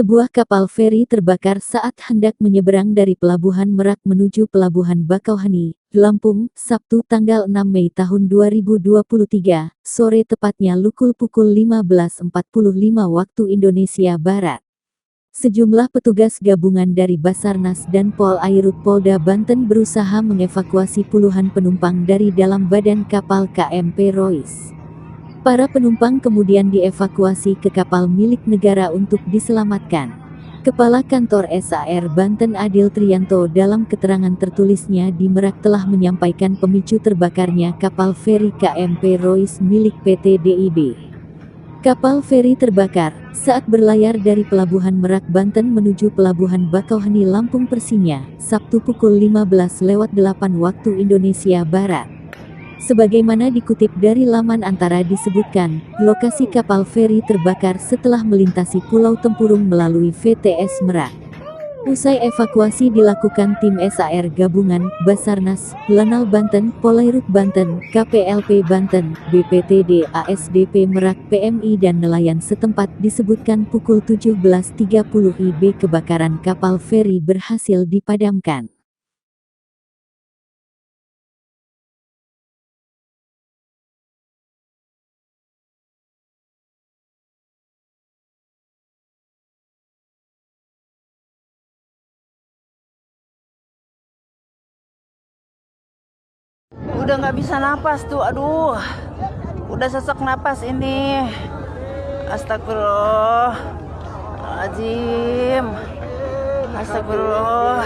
Sebuah kapal feri terbakar saat hendak menyeberang dari Pelabuhan Merak menuju Pelabuhan Bakauheni, Lampung, Sabtu tanggal 6 Mei tahun 2023, sore tepatnya pukul 15.45 waktu Indonesia Barat. Sejumlah petugas gabungan dari Basarnas dan Pol Airut Polda Banten berusaha mengevakuasi puluhan penumpang dari dalam badan kapal KMP Rois. Para penumpang kemudian dievakuasi ke kapal milik negara untuk diselamatkan. Kepala Kantor SAR Banten Adil Triyanto dalam keterangan tertulisnya di Merak telah menyampaikan pemicu terbakarnya kapal feri KMP Rois milik PT DIB. Kapal feri terbakar saat berlayar dari Pelabuhan Merak Banten menuju Pelabuhan Bakauheni Lampung Persinya, Sabtu pukul 15.08 waktu Indonesia Barat. Sebagaimana dikutip dari laman Antara disebutkan, lokasi kapal feri terbakar setelah melintasi Pulau Tempurung melalui VTS Merak. Usai evakuasi dilakukan tim SAR gabungan, Basarnas, Lanal Banten, Polairut Banten, KPLP Banten, BPTD ASDP Merak, PMI dan nelayan setempat disebutkan pukul 17.30 IB kebakaran kapal feri berhasil dipadamkan. Udah nggak bisa napas tuh, aduh, udah sesak napas ini. Astagfirullahaladzim, astagfirullah.